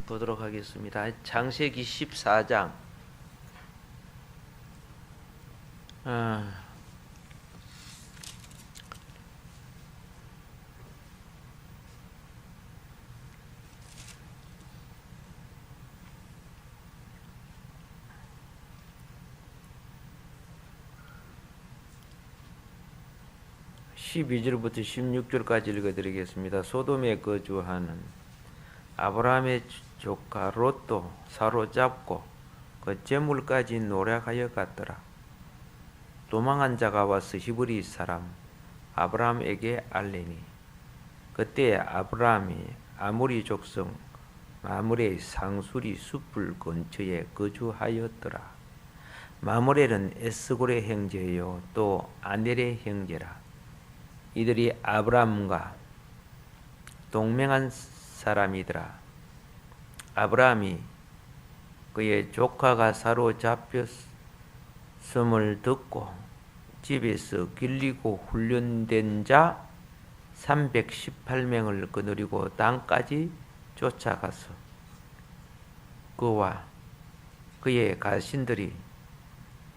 보도록 하겠습니다. 창세기 14장. 12절부터 16절까지 읽어드리겠습니다. 소돔에 거주하는 아브라함의 조카 롯도 사로잡고 그 재물까지 노력하여 갔더라. 도망한 자가 와서 히브리 사람 아브라함에게 알리니 그때 아브라함이 아모리 족속 마므레의 상수리 숲을 근처에 거주하였더라. 마므레는 에스골의 형제요 또 아넬의 형제라. 이들이 아브라함과 동맹한 사람이더라. 아브라함이 그의 조카가 사로잡혔음을 듣고 집에서 길리고 훈련된 자 318명을 거느리고 땅까지 쫓아가서 그와 그의 가신들이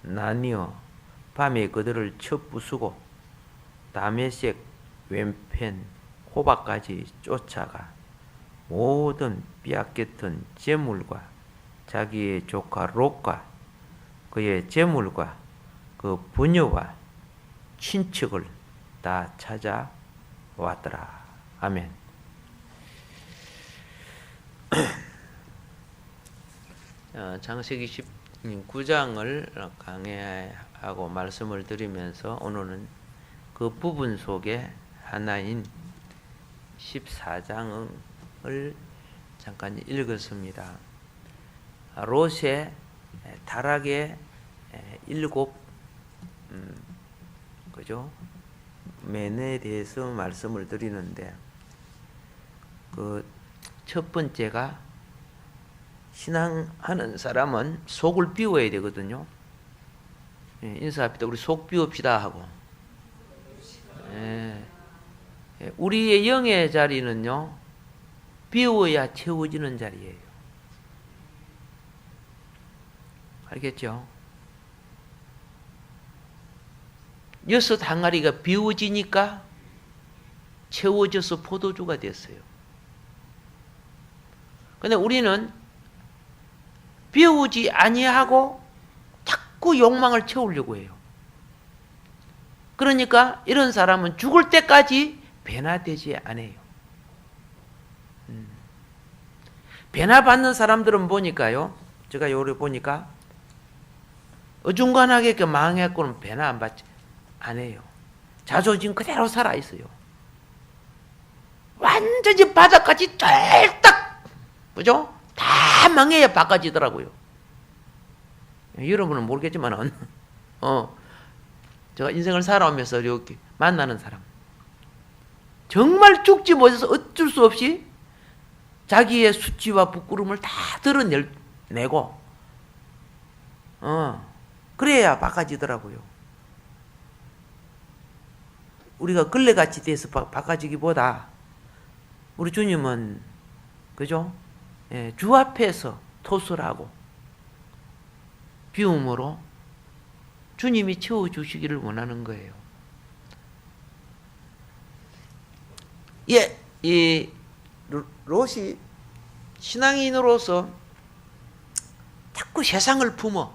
나뉘어 밤에 그들을 쳐 부수고 다메섹 왼편 호박까지 쫓아가 모든 빼앗겼던 재물과 자기의 조카 롯과 그의 재물과 그 부녀와 친척을 다 찾아왔더라. 아멘. 창세기 19장을 강해하고 말씀을 드리면서 오늘은 그 부분 속에 하나인 14장을 잠깐 읽었습니다. 롯의 타락의 7 면에 대해서 말씀을 드리는데 그 첫 번째가 신앙하는 사람은 속을 비워야 되거든요. 인사합시다. 우리 속 비웁시다 하고. 우리의 영의 자리는요 비워야 채워지는 자리예요. 알겠죠? 6 항아리가 비워지니까 채워져서 포도주가 됐어요. 근데 우리는 비우지 아니하고 자꾸 욕망을 채우려고 해요. 그러니까 이런 사람은 죽을 때까지 변화되지 않아요. 변화받는 사람들은 보니까요, 제가 요리 보니까 어중간하게 망해갖고는 변화 안 해요. 자존심 그대로 살아있어요. 완전히 바닥까지 쫄딱, 그죠? 다 망해야 바꿔지더라고요. 여러분은 모르겠지만은, 제가 인생을 살아오면서 이렇게 만나는 사람, 정말 죽지 못해서 어쩔 수 없이 자기의 수치와 부끄러움을 다 드러내고, 그래야 바꿔지더라고요. 우리가 걸레같이 돼서 바꿔지기보다, 우리 주님은, 그죠? 주 앞에서 토설하고, 비움으로 주님이 채워주시기를 원하는 거예요. 이 롯이 신앙인으로서 자꾸 세상을 품어.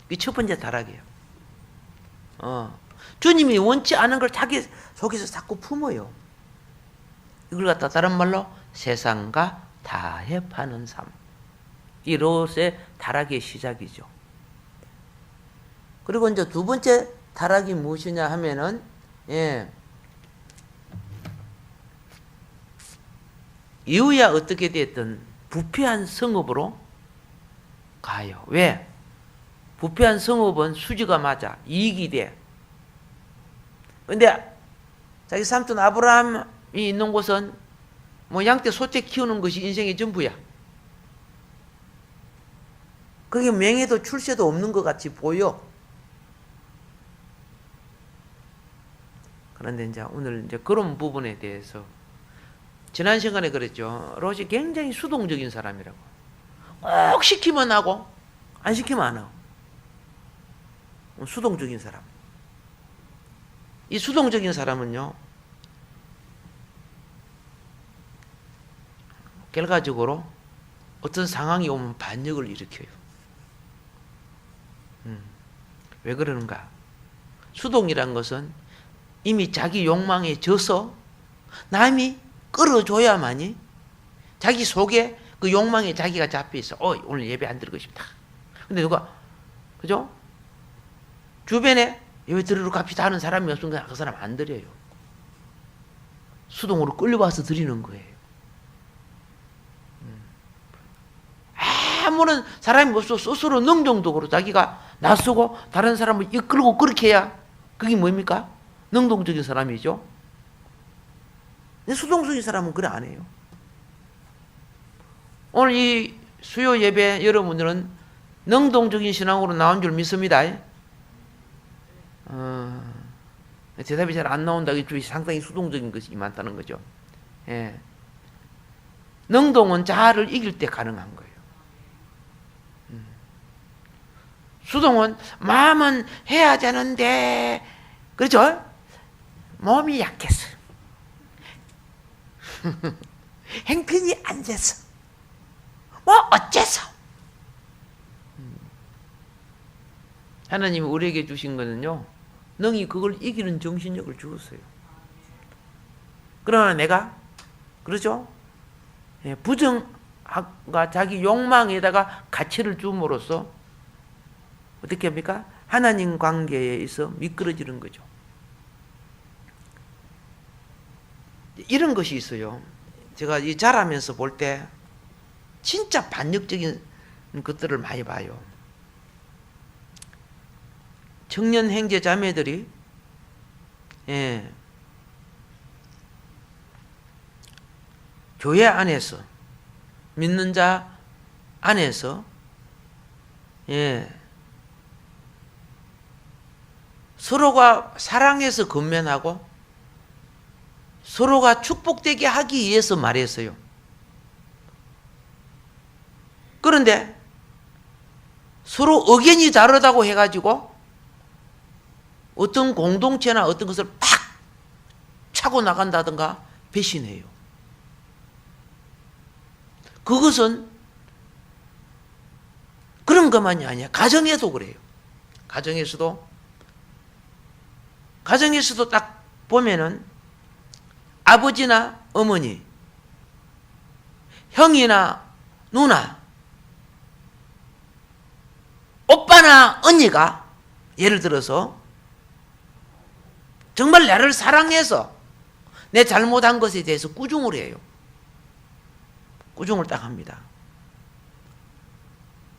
이게 첫 번째 타락이에요. 주님이 원치 않은 걸 자기 속에서 자꾸 품어요. 이걸 갖다 다른 말로 세상과 타협하는 삶. 이 롯의 타락의 시작이죠. 그리고 이제 두 번째 타락이 무엇이냐 하면은, 이후야 어떻게 됐든 부패한 성읍으로 가요. 왜? 부패한 성읍은 수지가 맞아. 이익이 돼. 근데 자기 삼촌 아브라함이 있는 곳은 뭐 양떼 소떼 키우는 것이 인생의 전부야. 그게 명예도 출세도 없는 것 같이 보여. 그런데 이제 오늘 이제 그런 부분에 대해서 지난 시간에 그랬죠. 롯이 굉장히 수동적인 사람이라고. 꼭 시키면 하고 안 시키면 안 하고. 수동적인 사람. 이 수동적인 사람은요, 결과적으로 어떤 상황이 오면 반역을 일으켜요. 왜 그러는가? 수동이란 것은 이미 자기 욕망에 져서 남이 끌어줘야만이 자기 속에 그 욕망에 자기가 잡혀있어. 오늘 예배 안 드리고 싶다. 근데 누가, 그죠? 주변에 예배 드리러 갑시다 하는 사람이 없으면 그 사람 안 드려요. 수동으로 끌려와서 드리는 거예요. 아무런 사람이 없어 스스로 능동적으로 자기가 나서고 다른 사람을 이끌고 그렇게 해야 그게 뭡니까? 능동적인 사람이죠. 근데 수동적인 사람은 그래 안 해요. 오늘 이 수요 예배 여러분들은 능동적인 신앙으로 나온 줄 믿습니다. 대답이 잘 안 나온다. 이쪽이 상당히 수동적인 것이 많다는 거죠. 예. 능동은 자아를 이길 때 가능한 거예요. 수동은 마음은 해야 되는데, 그렇죠? 몸이 약해서 행편이 안 돼서 뭐 어째서. 하나님이 우리에게 주신 거는요, 능히 그걸 이기는 정신력을 주었어요. 그러나 내가, 그렇죠? 부정과 자기 욕망에다가 가치를 줌으로써 어떻게 합니까? 하나님 관계에 있어 미끄러지는 거죠. 이런 것이 있어요. 제가 이 자라면서 볼 때 진짜 반역적인 것들을 많이 봐요. 청년 형제 자매들이 교회 안에서 믿는 자 안에서 서로가 사랑해서 건면하고 서로가 축복되게 하기 위해서 말했어요. 그런데 서로 의견이 다르다고 해가지고 어떤 공동체나 어떤 것을 팍 차고 나간다든가 배신해요. 그것은 그런 것만이 아니야. 가정에도 그래요. 가정에서도 딱 보면은 아버지나 어머니, 형이나 누나, 오빠나 언니가 예를 들어서 정말 나를 사랑해서 내 잘못한 것에 대해서 꾸중을 해요. 꾸중을 딱 합니다.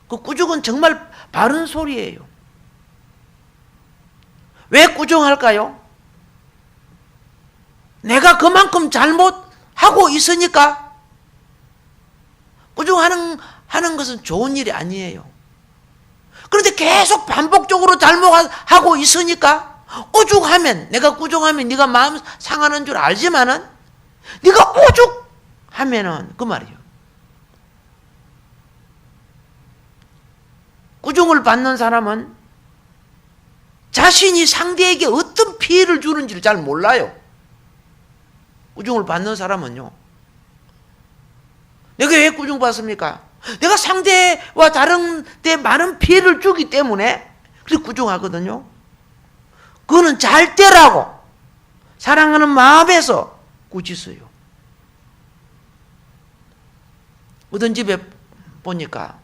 그 꾸중은 정말 바른 소리예요. 왜 꾸중할까요? 내가 그만큼 잘못하고 있으니까. 꾸중하는 것은 좋은 일이 아니에요. 그런데 계속 반복적으로 잘못하고 있으니까 오죽하면, 내가 꾸중하면 네가 마음 상하는 줄 알지만은 네가 오죽하면은 그 말이에요. 꾸중을 받는 사람은 자신이 상대에게 어떤 피해를 주는지를 잘 몰라요. 꾸중을 받는 사람은요, 내가 왜 꾸중받습니까? 내가 상대와 다른 데 많은 피해를 주기 때문에 그래서 꾸중하거든요. 그거는 잘 되라고 사랑하는 마음에서 꾸짖어요. 어떤 집에 보니까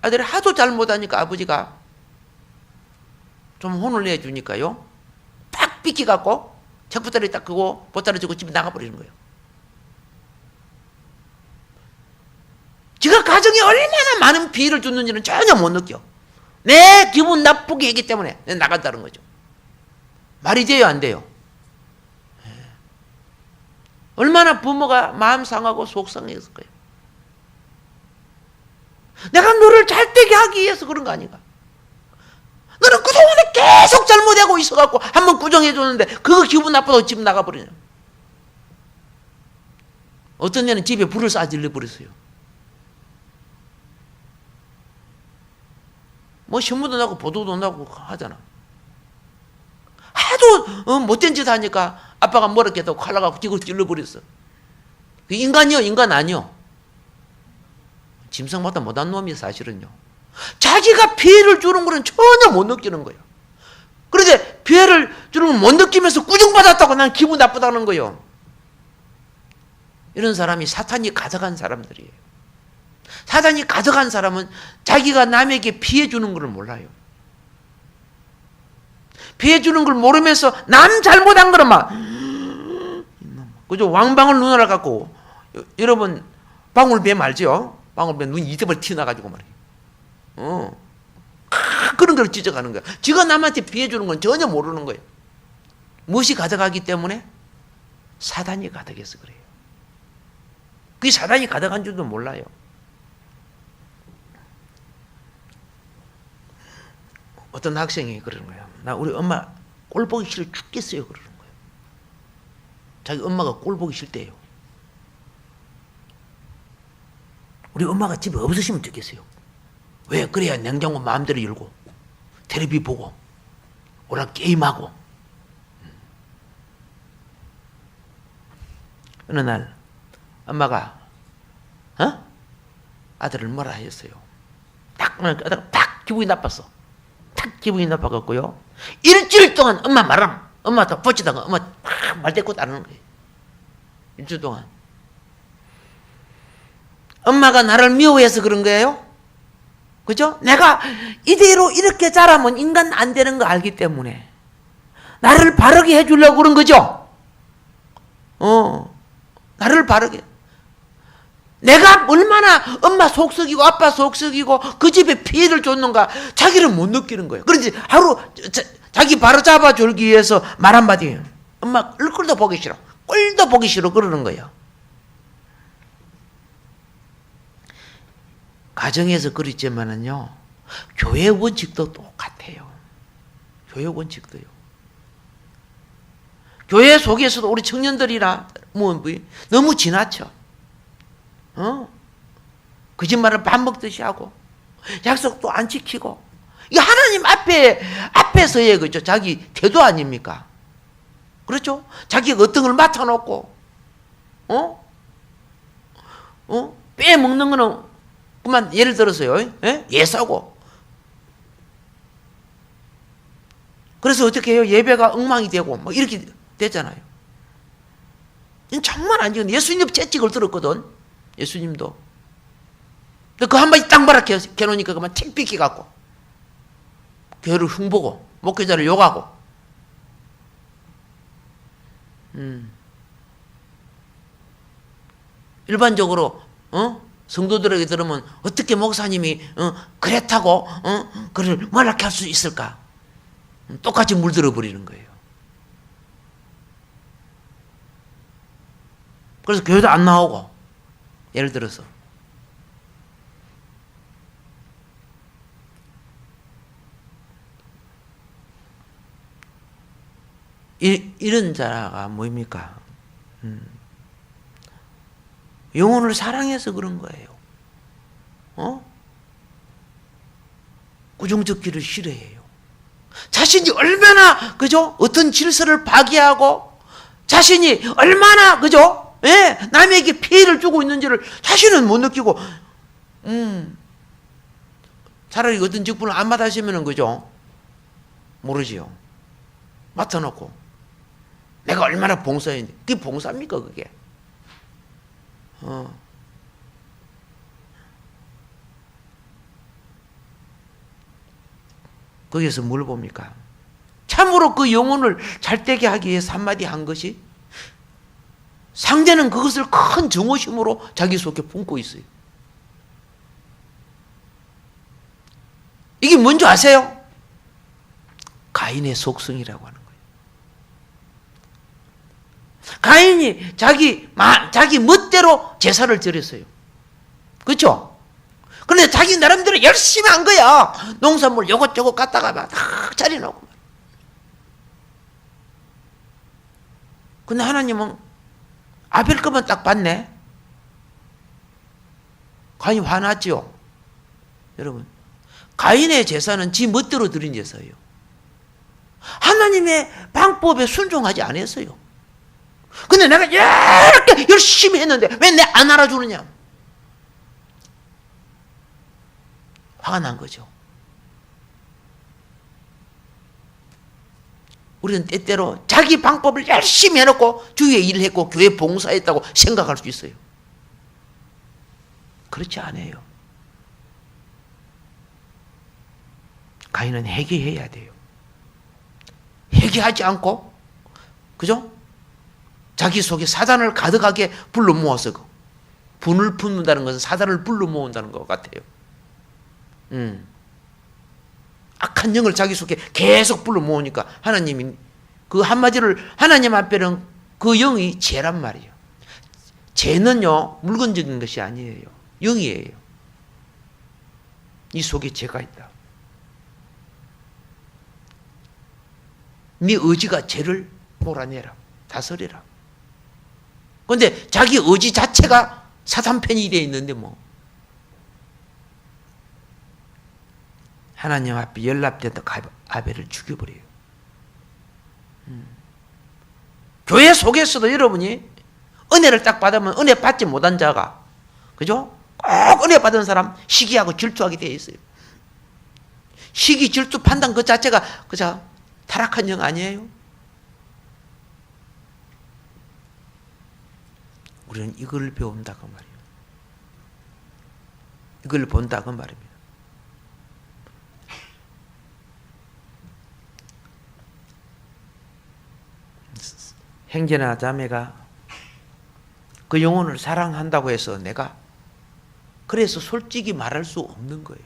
아들이 하도 잘못하니까 아버지가 좀 혼을 내주니까요, 팍 삐끼갖고 책보따리 딱 끄고 보따리 주고 집에 나가버리는 거예요. 지가 가정에 얼마나 많은 피해를 줬는지는 전혀 못 느껴. 내 기분 나쁘게 했기 때문에 나간다는 거죠. 말이 돼요, 안 돼요? 얼마나 부모가 마음 상하고 속상했을 거예요. 내가 너를 잘되게 하기 위해서 그런 거 아닌가? 너는 그동안에 계속 잘못하고 있어갖고 한번 꾸중해줬는데 그거 기분 나빠서 집 나가버리냐. 어떤 애는 집에 불을 쏴질러 버렸어요. 뭐 신문도 나고 보도도 나고 하잖아. 하도 못된 짓 하니까 아빠가 뭐랬겠다고 칼 나가고 뒤로 찔러버렸어. 인간이요? 인간 아니요? 짐승보다 못한 놈이 사실은요. 자기가 피해를 주는 거는 전혀 못 느끼는 거예요. 그런데 피해를 주는 걸 못 느끼면서 꾸중받았다고 난 기분 나쁘다는 거예요. 이런 사람이 사탄이 가져간 사람들이에요. 사탄이 가져간 사람은 자기가 남에게 피해 주는 걸 몰라요. 피해 주는 걸 모르면서 남 잘못한 거는 막 그죠? 왕방울 눈알 갖고 여러분 방울뱀 알죠? 방울뱀 눈이 이때벌 튀어나가지고 말이에요. 그런 걸 지적하는 거야. 지가 남한테 피해 주는 건 전혀 모르는 거예요. 무엇이 가져가기 때문에? 사단이 가져가서 그래요. 그게 사단이 가져간 줄도 몰라요. 어떤 학생이 그러는 거예요. 나 우리 엄마 꼴 보기 싫어 죽겠어요. 그러는 거예요. 자기 엄마가 꼴 보기 싫대요. 우리 엄마가 집에 없으시면 좋겠어요. 왜? 그래야 냉장고 마음대로 열고 텔레비 보고 오락 게임하고. 어느 날 엄마가 아들을 뭐라 했어요. 딱 기분이 나빴어. 딱 기분이 나빠갖고요. 일주일 동안 엄마 말랑 엄마 더 버치다가 엄마 말대꾸 따르는 거예요. 일주일 동안. 엄마가 나를 미워해서 그런 거예요. 그죠? 내가 이대로 이렇게 자라면 인간 안 되는 거 알기 때문에 나를 바르게 해주려고 그런 거죠. 나를 바르게. 내가 얼마나 엄마 속썩이고 아빠 속썩이고 그 집에 피해를 줬는가 자기를 못 느끼는 거예요. 그런지 하루 자기 바로잡아 주기 위해서 말 한마디. 엄마 얼굴도 보기 싫어. 꼴도 보기 싫어. 그러는 거예요. 가정에서 그랬지만은요, 교회 원칙도 똑같아요. 교회 원칙도요. 교회 속에서도 우리 청년들이나 너무 지나쳐. 거짓말을 밥 먹듯이 하고 약속도 안 지키고 이 하나님 앞에서의 그죠 자기 태도 아닙니까? 그렇죠? 자기가 어떤 걸 맡아놓고 빼먹는 거는 그만 예를 들어서요. 예사고. 그래서 어떻게 해요? 예배가 엉망이 되고 뭐 이렇게 되잖아요. 이건 정말 안 좋은 예수님 채찍을 들었거든. 예수님도. 그 한마디 딱 말아 캐놓으니까 그만 틱 삐끼갖고 교회를 흉보고 목회자를 욕하고. 일반적으로 성도들에게 들으면 어떻게 목사님이 그랬다고 그를 뭐라게 할 수 있을까? 똑같이 물들어 버리는 거예요. 그래서 교회도 안 나오고 예를 들어서 이런 자가 뭐입니까? 영혼을 사랑해서 그런 거예요. 꾸중적기를 싫어해요. 자신이 얼마나 그죠? 어떤 질서를 파괴하고 자신이 얼마나 그죠? 남에게 피해를 주고 있는지를 자신은 못 느끼고 차라리 어떤 직분을 안 맡으시면은 그죠? 모르지요. 맡아놓고 내가 얼마나 봉사했는데 그게 봉사입니까 그게? 거기에서 뭘 봅니까? 참으로 그 영혼을 잘되게 하기 위해서 한마디 한 것이 상대는 그것을 큰 정오심으로 자기 속에 품고 있어요. 이게 뭔지 아세요? 가인의 속성이라고 하는 거예요. 가인이 자기 멋대로 제사를 드렸어요. 그렇죠? 그런데 자기 나름대로 열심히 한 거야. 농산물 요것저것 갖다가 막 다 차려놓고. 근데 하나님은 아벨 것만 딱 봤네. 가인이 화났죠. 여러분, 가인의 제사는 지 멋대로 드린 제사예요. 하나님의 방법에 순종하지 않았어요. 근데 내가 이렇게 열심히 했는데 왜 내 안 알아주느냐? 화가 난 거죠. 우리는 때때로 자기 방법을 열심히 해놓고 주위에 일을 했고 교회 봉사했다고 생각할 수 있어요. 그렇지 않아요. 가인은 회개해야 돼요. 회개하지 않고, 그죠? 자기 속에 사단을 가득하게 불러 모아서 분을 품는다는 것은 사단을 불러 모은다는 것 같아요. 악한 영을 자기 속에 계속 불러 모으니까 하나님이 그 한마디를, 하나님 앞에는 그 영이 죄란 말이에요. 죄는요, 물건적인 것이 아니에요. 영이에요. 이 속에 죄가 있다. 네 의지가 죄를 몰아내라. 다스리라. 그런데 자기 의지 자체가 사단 편이 되어 있는데 뭐. 하나님 앞에 연락되다 아벨을 죽여버려요. 교회 속에서도 여러분이 은혜를 딱 받으면 은혜 받지 못한 자가, 그죠? 꼭 은혜 받은 사람 시기하고 질투하게 되어 있어요. 시기, 질투, 판단 그 자체가 그저 타락한 영 아니에요? 우리는 이걸 배운다고 말이에요. 이걸 본다고 말입니다. 형제나 자매가 그 영혼을 사랑한다고 해서 내가 그래서 솔직히 말할 수 없는 거예요.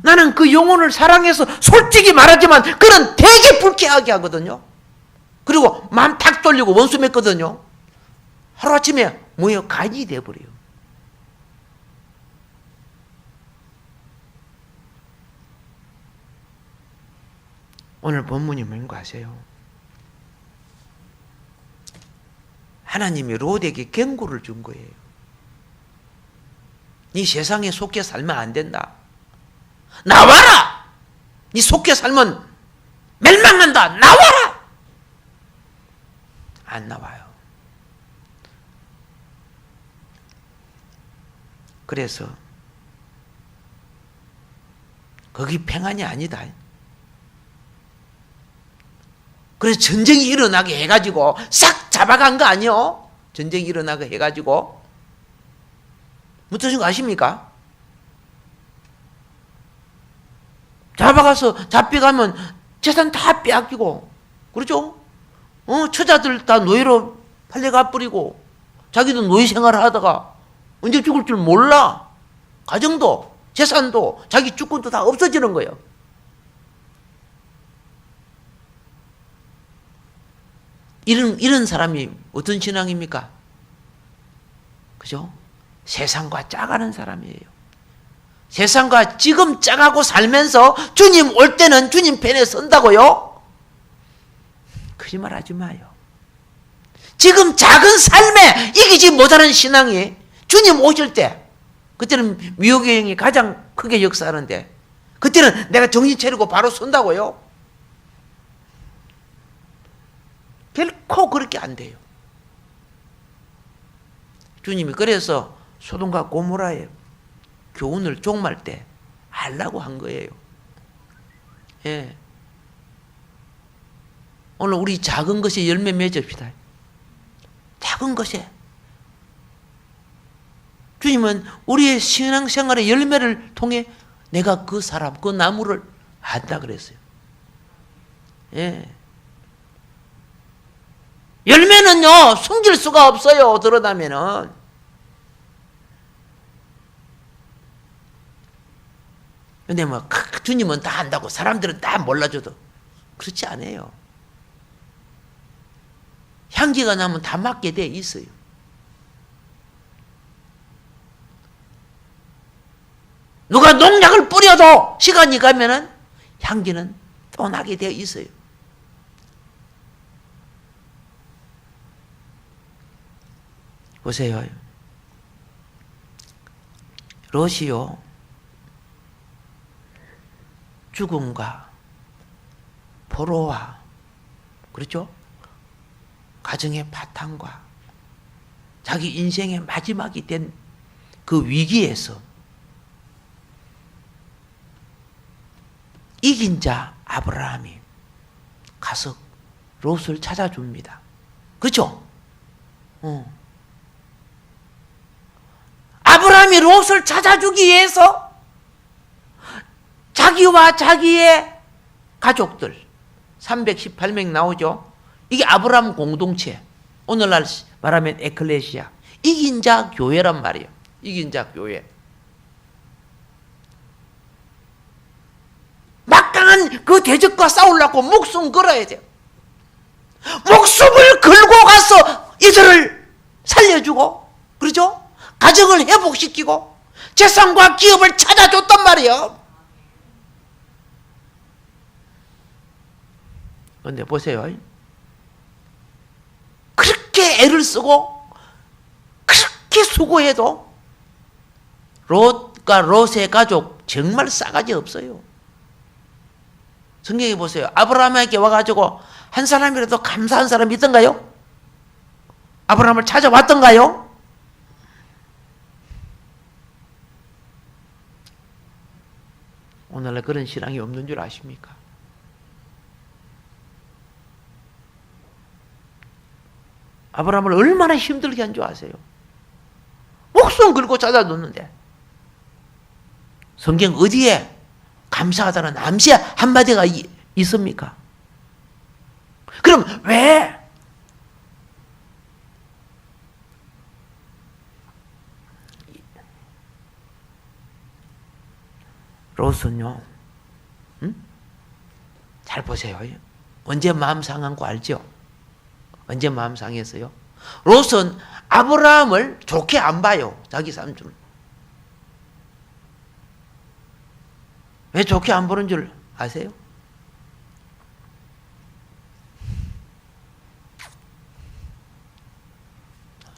나는 그 영혼을 사랑해서 솔직히 말하지만 그는 되게 불쾌하게 하거든요. 그리고 마음 탁 돌리고 원수 맺거든요. 하루아침에 뭐예요? 가인이 돼버려요. 오늘 본문이 뭔가 아세요? 하나님이 롯에게 경고를 준 거예요. 네 세상에 속해 살면 안 된다. 나와라! 네 속해 살면 멸망한다. 나와라! 안 나와요. 그래서 거기 평안이 아니다. 그래서 전쟁이 일어나게 해가지고 싹 잡아간 거 아니요? 전쟁이 일어나게 해가지고 무슨 뜻인 거 아십니까? 잡아가서 잡혀가면 재산 다 빼앗기고, 그렇죠? 처자들 다 노예로 팔려가 버리고 자기도 노예 생활을 하다가 언제 죽을 줄 몰라. 가정도 재산도 자기 주권도 다 없어지는 거예요. 이런 사람이 어떤 신앙입니까? 그죠? 세상과 짜가는 사람이에요. 세상과 지금 짜가고 살면서 주님 올 때는 주님 편에 선다고요? 거짓말 하지 마요. 지금 작은 삶에 이기지 못하는 신앙이 주님 오실 때, 그때는 미혹의 영이 가장 크게 역사하는데, 그때는 내가 정신 차리고 바로 선다고요? 결코 그렇게 안 돼요. 주님이 그래서 소돔과 고모라의 교훈을 종말 때 하려고 한 거예요. 예. 오늘 우리 작은 것에 열매 맺읍시다. 작은 것에. 주님은 우리의 신앙생활의 열매를 통해 내가 그 사람, 그 나무를 안다 그랬어요. 예. 열매는요, 숨길 수가 없어요, 들어다면은. 근데 뭐, 주님은 다 안다고 사람들은 다 몰라줘도 그렇지 않아요. 향기가 나면 다 맡게 돼 있어요. 누가 농약을 뿌려도 시간이 가면은 향기는 또 나게 되어 있어요. 보세요. 롯이요, 죽음과 포로와, 그렇죠? 가정의 파탄과 자기 인생의 마지막이 된 그 위기에서 이긴 자 아브라함이 가서 롯을 찾아줍니다. 그렇죠? 아브라함이 롯을 찾아주기 위해서 자기와 자기의 가족들 318명 나오죠. 이게 아브라함 공동체, 오늘날 말하면 에클레시아, 이긴 자 교회란 말이에요. 이긴 자 교회. 막강한 그 대적과 싸우려고 목숨 걸어야 돼요. 목숨을 걸고 가서 이들을 살려주고, 그렇죠? 가정을 회복시키고 재산과 기업을 찾아줬단 말이에요. 그런데 보세요. 그렇게 애를 쓰고 그렇게 수고해도 롯과 롯의 가족 정말 싸가지 없어요. 성경에 보세요. 아브라함에게 와가지고 한 사람이라도 감사한 사람이 있던가요? 아브라함을 찾아왔던가요? 오늘날 그런 신앙이 없는 줄 아십니까? 아브라함을 얼마나 힘들게 한 줄 아세요? 목숨 걸고 찾아줬는데 성경 어디에 감사하다는 암시 한마디가 있습니까? 그럼 왜 롯은요, 잘 보세요. 언제 마음 상한 거 알죠? 언제 마음 상했어요? 롯은 아브라함을 좋게 안 봐요. 자기 삼촌. 왜 좋게 안 보는 줄 아세요?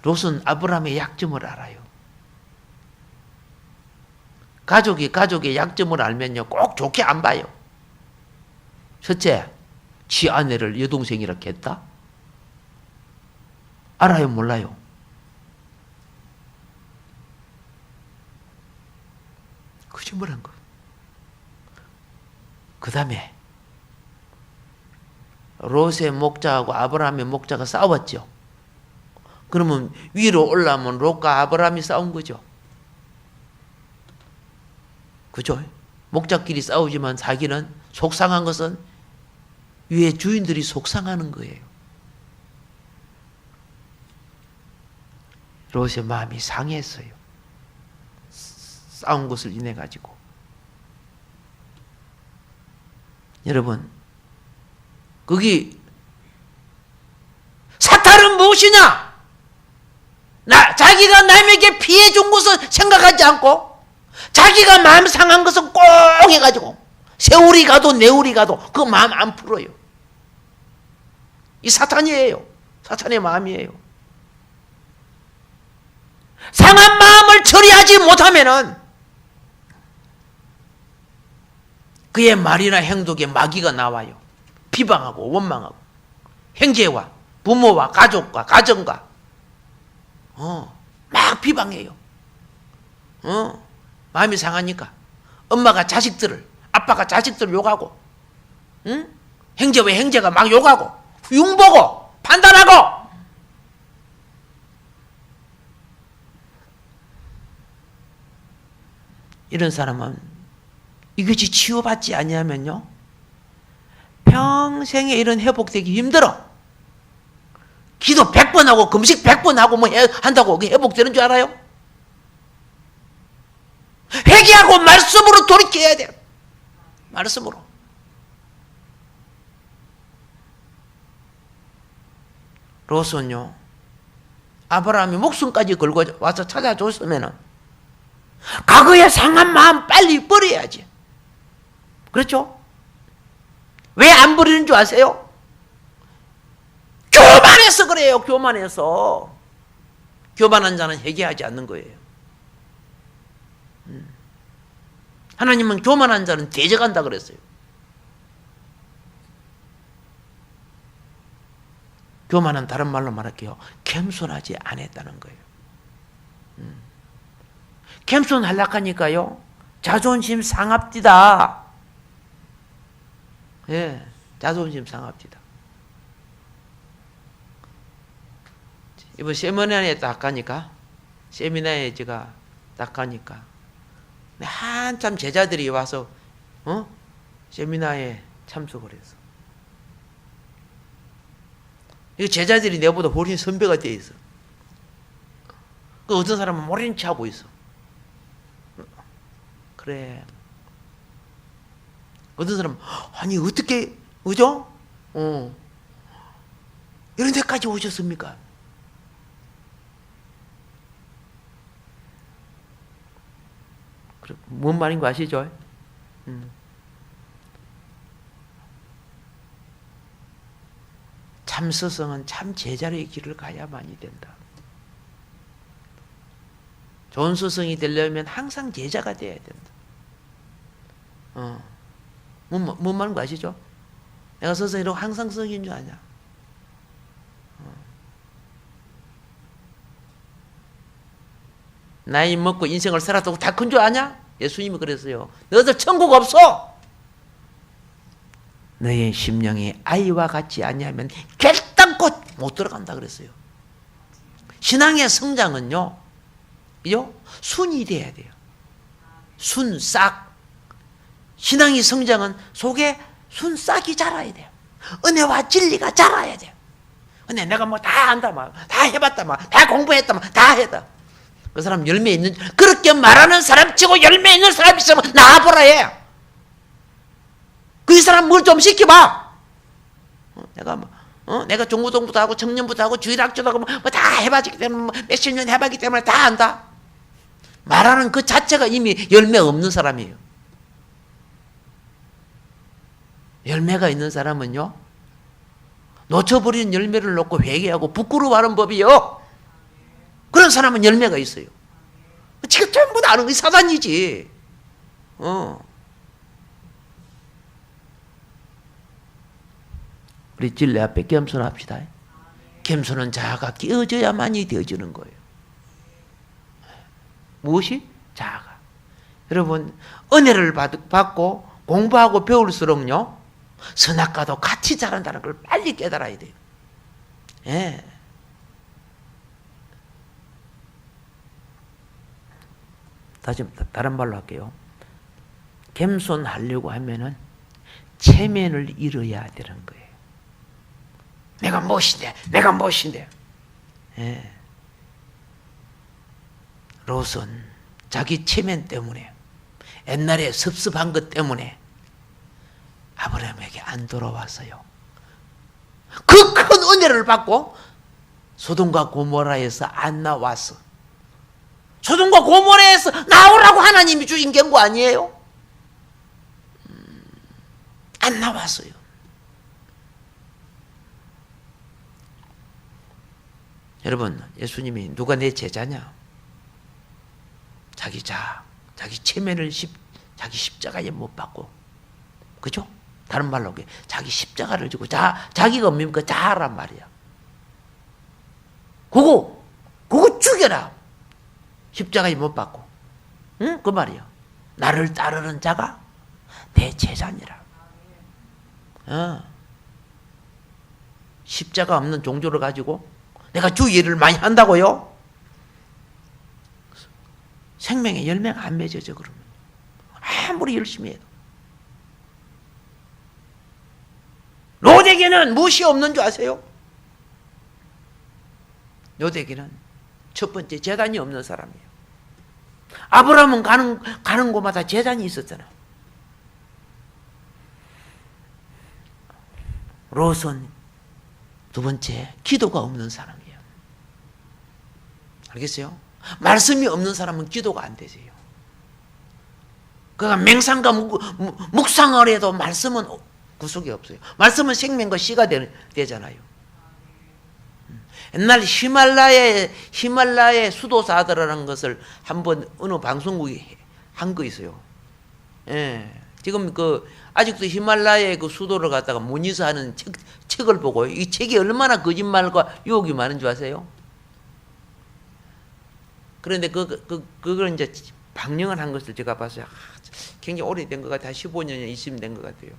롯은 아브라함의 약점을 알아요. 가족이 가족의 약점을 알면요, 꼭 좋게 안 봐요. 첫째, 지 아내를 여동생이라고 했다? 알아요, 몰라요? 거짓말한 거. 그 다음에 롯의 목자하고 아브라함의 목자가 싸웠죠. 그러면 위로 올라오면 롯과 아브라함이 싸운 거죠. 그죠? 목자끼리 싸우지만 자기는 속상한 것은 위에 주인들이 속상하는 거예요. 롯의 마음이 상했어요. 싸운 것을 인해 가지고. 여러분, 거기 사탄은 무엇이냐? 자기가 남에게 피해 준 것을 생각하지 않고 자기가 마음 상한 것은 꼭 해가지고 세월이 가도 내월이 가도 그 마음 안 풀어요. 이 사탄이에요. 사탄의 마음이에요. 상한 마음을 처리하지 못하면은 그의 말이나 행동에 마귀가 나와요. 비방하고 원망하고 형제와 부모와 가족과 가정과 막 비방해요. 마음이 상하니까 엄마가 자식들을, 아빠가 자식들을 욕하고, 형제와 형제가 막 욕하고 흉보고 판단하고. 이런 사람은 이것이 치유받지 아니하면요, 평생에 이런 회복되기 힘들어. 기도 100번 하고 금식 100번 하고 뭐 한다고 그게 회복되는 줄 알아요? 회개하고 말씀으로 돌이켜야 돼요. 말씀으로. 롯은요, 아브라함이 목숨까지 걸고 와서 찾아줬으면은 과거의 상한 마음 빨리 버려야지. 그렇죠? 왜 안 버리는 줄 아세요? 교만해서 그래요. 교만해서. 교만한 자는 회개하지 않는 거예요. 하나님은 교만한 자는 대적한다 그랬어요. 교만은 다른 말로 말할게요. 겸손하지 않았다는 거예요. 겸손하려고 하니까요. 자존심 상합디다. 예, 자존심 상합디다. 이번 세미나에 딱 가니까, 세미나에 제가 딱 가니까, 한참 제자들이 와서, 세미나에 참석을 했어. 이 제자들이 내보다 훨씬 선배가 돼 있어. 그 어떤 사람은 모른 체 하고 있어. 그래. 어떤 사람은, 아니, 어떻게, 그죠? 이런 데까지 오셨습니까? 뭔 말인 거 아시죠? 참 스승은 참 제자의 길을 가야만이 된다. 좋은 스승이 되려면 항상 제자가 돼야 된다. 뭔 말인 거 아시죠? 내가 스승이라고 항상 스승인 줄 아냐? 나이 먹고 인생을 살았다고 다 큰 줄 아냐? 예수님이 그랬어요. 너희들 천국 없어. 너의 심령이 아이와 같지 아니하면 결단코 못 들어간다 그랬어요. 신앙의 성장은요, 순이 돼야 돼요. 순싹. 신앙의 성장은 속에 순싹이 자라야 돼요. 은혜와 진리가 자라야 돼요. 은혜 내가 뭐 다 안다, 다 해봤다, 다 공부했다, 다 했다. 그 사람 열매 있는, 그렇게 말하는 사람 치고 열매 있는 사람 있으면 나와보라 해. 그 사람 뭘 좀 시켜봐. 내가 중고등부도 하고 청년부도 하고 주일학교도 하고 뭐 다 해봤기 때문에 몇십 년 해봤기 때문에 다 안다. 말하는 그 자체가 이미 열매 없는 사람이에요. 열매가 있는 사람은요, 놓쳐버린 열매를 놓고 회개하고 부끄러워하는 법이요. 그런 사람은 열매가 있어요. 지가 전부 다 아는 게 사단이지. 우리 진리 앞에 겸손합시다. 겸손은 자아가 끼어져야만이 되어지는 거예요. 무엇이? 자아가. 여러분, 은혜를 받고 공부하고 배울수록요, 선악과도 같이 자란다는 걸 빨리 깨달아야 돼요. 예. 다시 다른 말로 할게요. 겸손하려고 하면은 체면을 잃어야 되는 거예요. 내가 무엇인데. 예. 롯은 자기 체면 때문에, 옛날에 섭섭한 것 때문에 아브라함에게 안 돌아왔어요. 그 큰 은혜를 받고 소돔과 고모라에서 안 나왔어. 소돔과 고모라에서 나오라고 하나님이 주신 경고 아니에요? 안 나왔어요. 여러분, 예수님이 누가 내 제자냐? 자기 체면을 자기 십자가에 못 박고, 그죠? 다른 말로 자기 십자가를 지고 자기가 뭡니까? 자아란 말이야. 그거 죽여라. 십자가에 못 박고, 응? 그 말이야. 나를 따르는 자가 내 제자니라. 십자가 없는 종교를 가지고 내가 주 일을 많이 한다고요? 생명의 열매가 안 맺어져. 그러면 아무리 열심히 해도. 롯에게는 무엇이 없는 줄 아세요? 롯에게는 첫 번째 제단이 없는 사람이에요. 아브라함은 가는 곳마다 제단이 있었잖아. 롯은 두 번째 기도가 없는 사람이에요. 알겠어요? 말씀이 없는 사람은 기도가 안 되세요. 그러니까 맹상과 묵상을 해도 말씀은 구속이 없어요. 말씀은 생명과 씨가 되잖아요. 옛날 히말라야 수도사들이라는 것을 한번 어느 방송국이 한 거 있어요. 예. 지금 아직도 히말라야의 그 수도를 갖다가 문의서 하는 책을 보고 이 책이 얼마나 거짓말과 유혹이 많은 줄 아세요? 그런데 그걸 이제 방영을 한 것을 제가 봤어요. 굉장히 오래된 것 같아요. 15년이 있으면 된 것 같아요.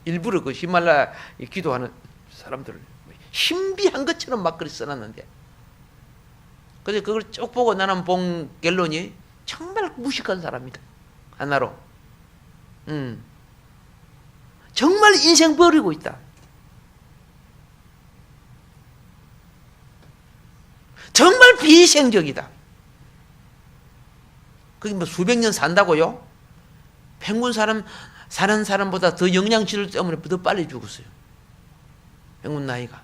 일부러 그 히말라야 기도하는 사람들을 신비한 것처럼 막 그리 써놨는데, 그래서 그걸 쭉 보고 나는 본 결론이 정말 무식한 사람이다. 하나로. 정말 인생 버리고 있다. 정말 비이생적이다. 그게 뭐 수백 년 산다고요? 평균 사는 사람보다 더 영양질 때문에 더 빨리 죽었어요. 평균 나이가.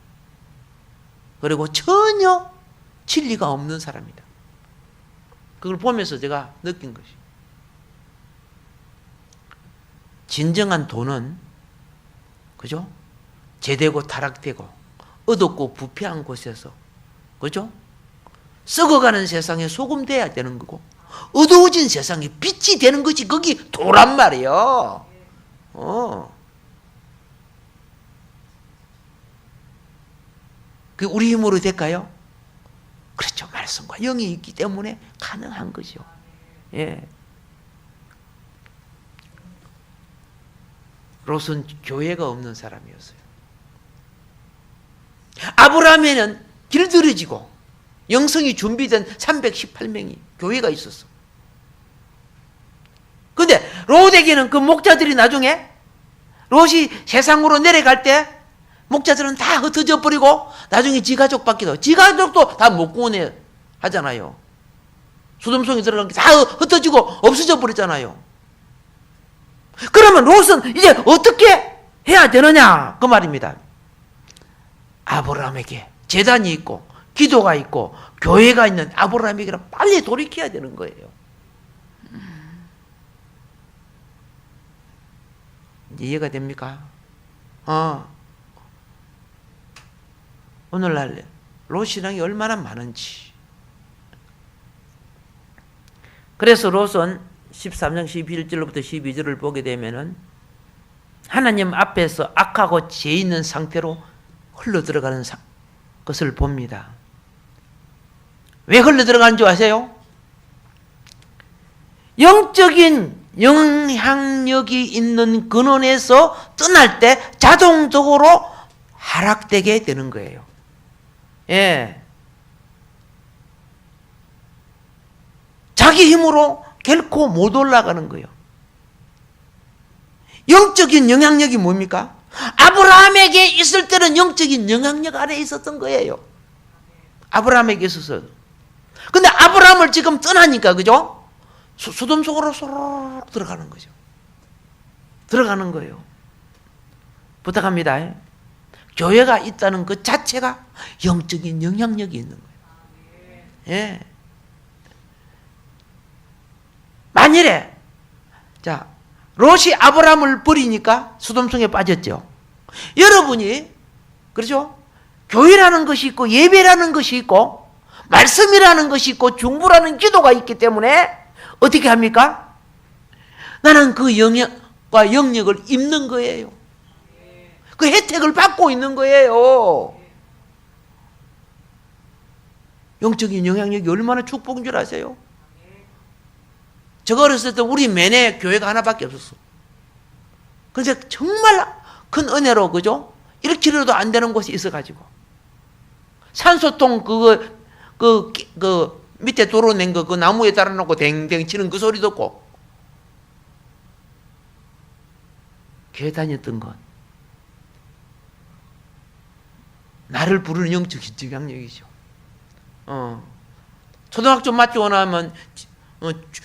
그리고 전혀 진리가 없는 사람이다. 그걸 보면서 제가 느낀 것이, 진정한 돈은, 그죠? 제되고 타락되고 어둡고 부패한 곳에서, 그죠? 썩어가는 세상에 소금 돼야 되는 거고, 어두워진 세상에 빛이 되는 것이 거기 도란 말이에요. 그 우리 힘으로 될까요? 그렇죠. 말씀과 영이 있기 때문에 가능한 거죠. 예. 롯은 교회가 없는 사람이었어요. 아브라함에는 길들여지고 영성이 준비된 318명이 교회가 있었어. 근데 롯에게는 그 목자들이 나중에 롯이 세상으로 내려갈 때 목자들은 다 흩어져 버리고 나중에 지 가족밖에 지 가족도 다 못 구원해 하잖아요. 소돔성에 들어간 게 다 흩어지고 없어져 버렸잖아요. 그러면 롯은 이제 어떻게 해야 되느냐 그 말입니다. 아브라함에게 제단이 있고 기도가 있고 교회가 있는 아브라함에게는 빨리 돌이켜야 되는 거예요. 이해가 됩니까? 오늘날 롯 신앙이 얼마나 많은지. 그래서 롯은 13장 11절부터 12절을 보게 되면은 하나님 앞에서 악하고 죄 있는 상태로 흘러 들어가는 것을 봅니다. 왜 흘러 들어가는 줄 아세요? 영적인 영향력이 있는 근원에서 떠날 때 자동적으로 하락되게 되는 거예요. 예. 자기 힘으로 결코 못 올라가는 거예요. 영적인 영향력이 뭡니까? 아브라함에게 있을 때는 영적인 영향력 아래에 있었던 거예요. 아브라함에게 있어서. 근데 아브라함을 지금 떠나니까, 그죠? 소돔 속으로 쏙 들어가는 거죠. 들어가는 거예요. 부탁합니다. 교회가 있다는 것 자체가 영적인 영향력이 있는 거예요. 예. 만일에 자 롯이 아브라함을 버리니까 소돔성에 빠졌죠. 여러분이 그렇죠? 교회라는 것이 있고 예배라는 것이 있고 말씀이라는 것이 있고 중보라는 기도가 있기 때문에 어떻게 합니까? 나는 그 영역과 영역을 입는 거예요. 그 혜택을 받고 있는 거예요. 영적인 영향력이 얼마나 축복인 줄 아세요? 제가 어렸을 때 우리 맨에 교회가 하나밖에 없었어. 그래서 정말 큰 은혜로, 그죠? 1km도 안 되는 곳이 있어가지고. 산소통 밑에 도로 낸 거, 그 나무에 달아놓고 댕댕 치는 그 소리 듣고. 교회 다녔던 것. 나를 부르는 영적인 영향력이죠. 초등학교 마치고 나면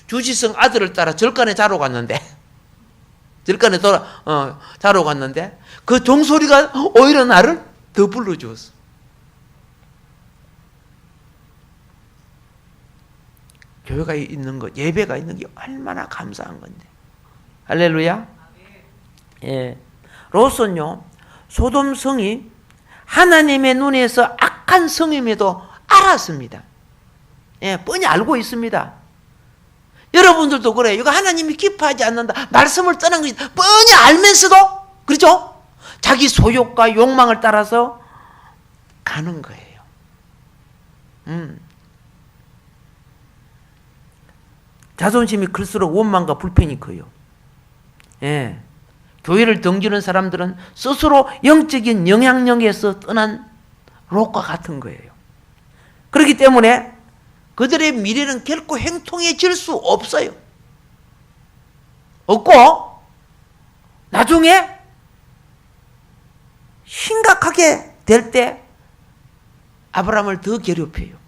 주지성 아들을 따라 절간에 자러 갔는데, 자러 갔는데, 그 종소리가 오히려 나를 더 불러주었어. 교회가 있는 것, 예배가 있는 게 얼마나 감사한 건데. 할렐루야. 예. 롯은요, 소돔 성이 하나님의 눈에서 악한 성임에도 알았습니다. 예, 뻔히 알고 있습니다. 여러분들도 그래요. 이거 하나님이 기뻐하지 않는다. 말씀을 떠난 것이 뻔히 알면서도, 그렇죠? 자기 소욕과 욕망을 따라서 가는 거예요. 자존심이 클수록 원망과 불평이 커요. 예. 교회를 등지는 사람들은 스스로 영적인 영향력에서 떠난 롯과 같은 거예요. 그렇기 때문에 그들의 미래는 결코 행통해질 수 없어요. 없고 나중에 심각하게 될 때 아브라함을 더 괴롭혀요.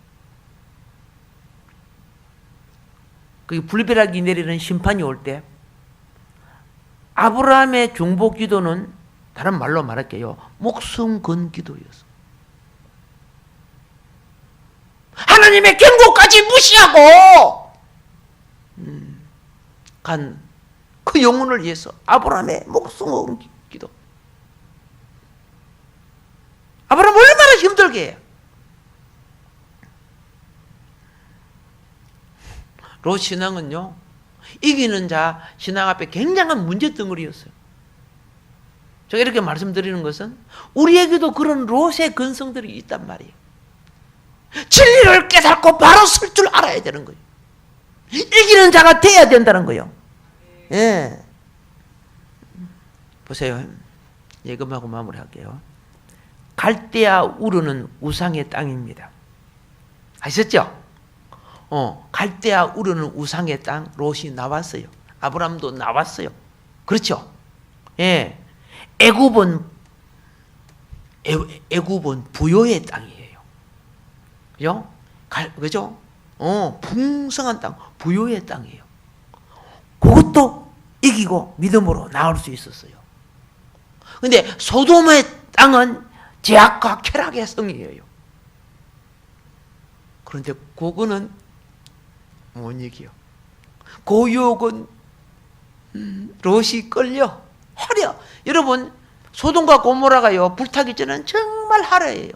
그 불벼락이 내리는 심판이 올 때 아브라함의 중보 기도는 다른 말로 말할게요. 목숨 건 기도였어. 하나님의 경고까지 무시하고 간 그 영혼을 위해서 아브라함의 목숨 건 기도. 아브라함 얼마나 힘들게 해요. 롯 신앙은요, 이기는 자 신앙 앞에 굉장한 문제덩어리였어요. 제가 이렇게 말씀드리는 것은 우리에게도 그런 롯의 근성들이 있단 말이에요. 진리를 깨닫고 바로 설 줄 알아야 되는 거예요. 이기는 자가 돼야 된다는 거예요. 예. 보세요. 예금하고 마무리할게요. 갈대아 우르는 우상의 땅입니다. 아셨죠? 갈대아 우르는 우상의 땅, 롯이 나왔어요. 아브람도 나왔어요. 그렇죠? 예. 애굽은 부요의 땅이에요. 그죠? 그죠? 풍성한 땅, 부요의 땅이에요. 그것도 이기고 믿음으로 나올 수 있었어요. 근데 소돔의 땅은 죄악과 쾌락의 성이에요. 그런데 그거는 못 이겨요. 그 유혹은 롯이 끌려 화려. 여러분, 소돔과 고모라가요, 불타기 전에는 정말 화려해요.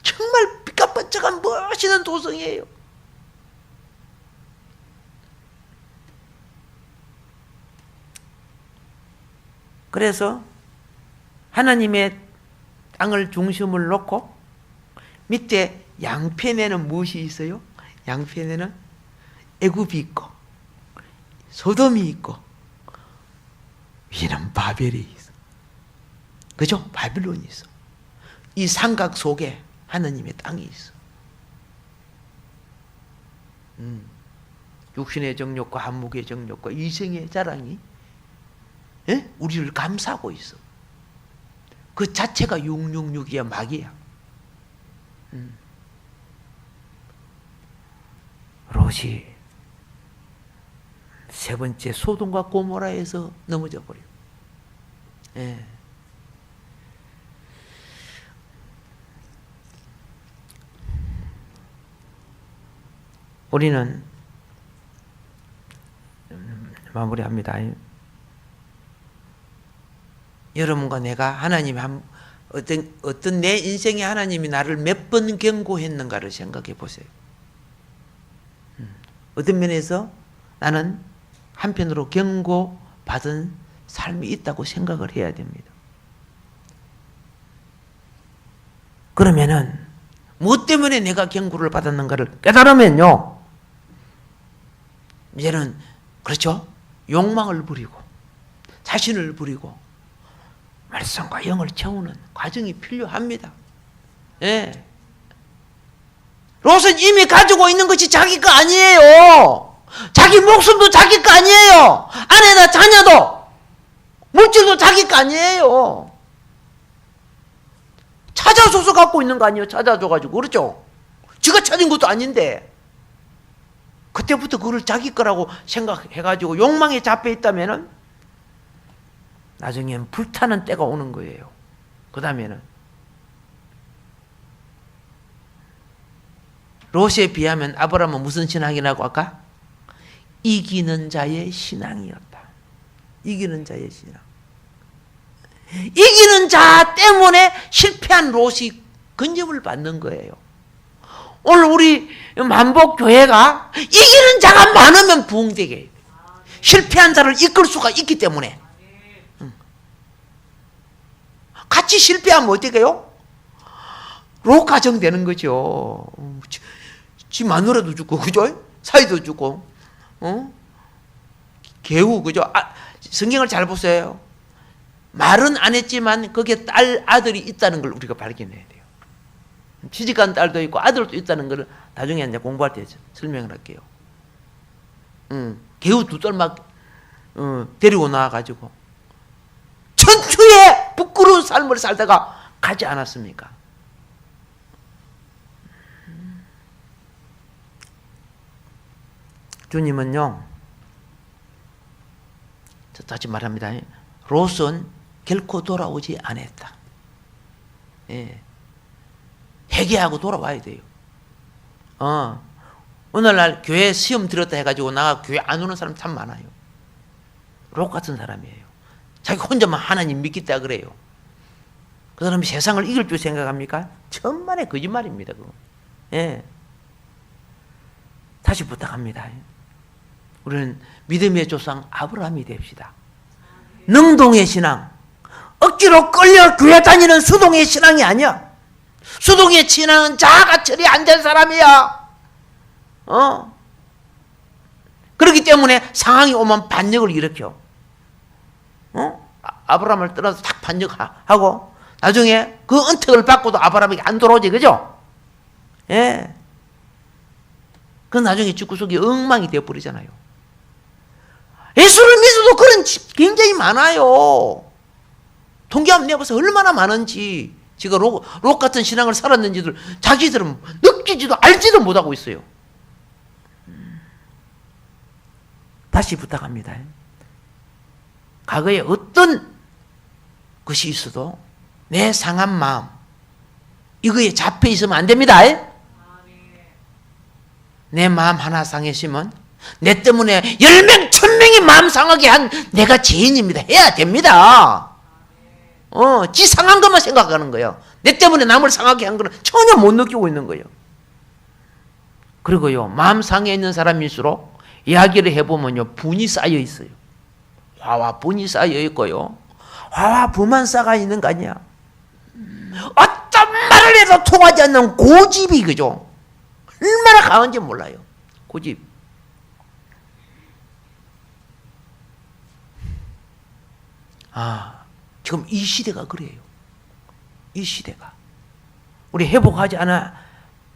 정말 삐까뻔쩍한 멋있는 도성이에요. 그래서 하나님의 땅을 중심을 놓고 밑에 양편에는 무엇이 있어요? 양편에는 애굽이 있고 소돔이 있고 위에는 바벨이 있어. 그죠? 바빌론이 있어. 이 삼각 속에 하나님의 땅이 있어. 육신의 정욕과 한목의 정욕과 이생의 자랑이 우리를 감싸고 있어. 그 자체가 666이야, 마귀야. 롯이 세 번째 소돔과 고모라에서 넘어져 버려. 예. 우리는 마무리합니다. 여러분과 내가 하나님 어떤 내 인생에 하나님이 나를 몇 번 경고했는가를 생각해 보세요. 어떤 면에서 나는 한편으로 경고받은 삶이 있다고 생각을 해야 됩니다. 그러면은 무엇 때문에 내가 경고를 받았는가를 깨달으면요, 이제는 그렇죠, 욕망을 부리고 자신을 부리고 말씀과 영을 채우는 과정이 필요합니다. 예. 롯은 이미 가지고 있는 것이 자기 거 아니에요. 자기 목숨도 자기 거 아니에요. 아내나 자녀도, 물질도 자기 거 아니에요. 찾아줘서 갖고 있는 거 아니에요. 찾아줘가지고. 그렇죠? 지가 찾은 것도 아닌데 그때부터 그걸 자기 거라고 생각해가지고 욕망에 잡혀 있다면은 나중엔 불타는 때가 오는 거예요. 그 다음에는 롯에 비하면 아브라함은 무슨 신앙이라고 할까? 이기는 자의 신앙이었다. 이기는 자의 신앙. 이기는 자 때문에 실패한 롯이 건짐을 받는 거예요. 오늘 우리 만복교회가 이기는 자가 많으면 부흥되게 해요. 실패한 자를 이끌 수가 있기 때문에. 같이 실패하면 어떻게 해요? 롯가정 되는 거죠. 지 마누라도 죽고, 그죠? 사이도 죽고, 개우, 그죠? 성경을 잘 보세요. 말은 안 했지만 거기에 딸, 아들이 있다는 걸 우리가 발견해야 돼요. 취직한 딸도 있고 아들도 있다는 걸 나중에 이제 공부할 때 설명을 할게요. 개우 두 딸 막 데리고 나와가지고 천추의 부끄러운 삶을 살다가 가지 않았습니까? 주님은요, 다시 말합니다. 롯은 결코 돌아오지 않았다. 예. 회개하고 돌아와야 돼요. 오늘날 교회 시험 들었다 해가지고 나가 교회 안 오는 사람 참 많아요. 롯 같은 사람이에요. 자기 혼자만 하나님 믿겠다 그래요. 그 사람이 세상을 이길 줄 생각합니까? 천만의 거짓말입니다. 그거. 예. 다시 부탁합니다. 우리는 믿음의 조상 아브라함이 됩시다. 능동의 신앙, 억지로 끌려 교회 다니는 수동의 신앙이 아니야. 수동의 신앙은 자아가 철이 안 된 사람이야. 그렇기 때문에 상황이 오면 반역을 일으켜. 아브라함을 떠나서 딱 반역하고 나중에 그 은택을 받고도 아브라함에게 안 돌아오지, 그죠? 예. 그 나중에 죽고 속이 엉망이 되어버리잖아요. 예수를 믿어도 그런 굉장히 많아요. 통계 한번 내보세요. 얼마나 많은지. 지가 롯 같은 신앙을 살았는지들 자기들은 느끼지도 알지도 못하고 있어요. 다시 부탁합니다. 과거에 어떤 것이 있어도 내 상한 마음 이거에 잡혀 있으면 안 됩니다. 내 마음 하나 상했으면 내 때문에 10명, 1000명이 마음 상하게 한 내가 죄인입니다. 해야 됩니다. 지 상한 것만 생각하는 거예요. 내 때문에 남을 상하게 한 거는 전혀 못 느끼고 있는 거예요. 그리고요, 마음 상해 있는 사람일수록 이야기를 해보면요, 분이 쌓여 있어요. 화와 분이 쌓여 있고요. 화와 부만 쌓아 있는 거 아니야. 어떤 말을 해도 통하지 않는 고집이, 그죠? 얼마나 강한지 몰라요. 고집. 지금 이 시대가 그래요. 이 시대가. 우리 회복하지 않아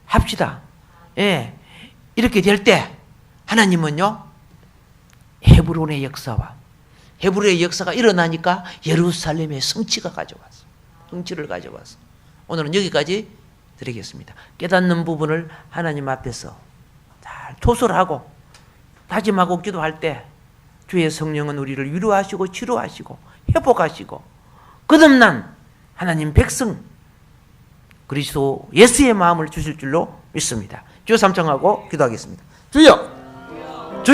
합시다. 예. 이렇게 될 때 하나님은요, 헤브론의 역사와 헤브론의 역사가 일어나니까 예루살렘의 성취가 가져왔어. 성취를 가져왔어. 오늘은 여기까지 드리겠습니다. 깨닫는 부분을 하나님 앞에서 잘 토설하고 다짐하고 기도할 때 주의 성령은 우리를 위로하시고 치료하시고 회복하시고 거듭난 하나님 백성 그리스도 예수의 마음을 주실 줄로 믿습니다. 주여 삼창하고 기도하겠습니다. 주여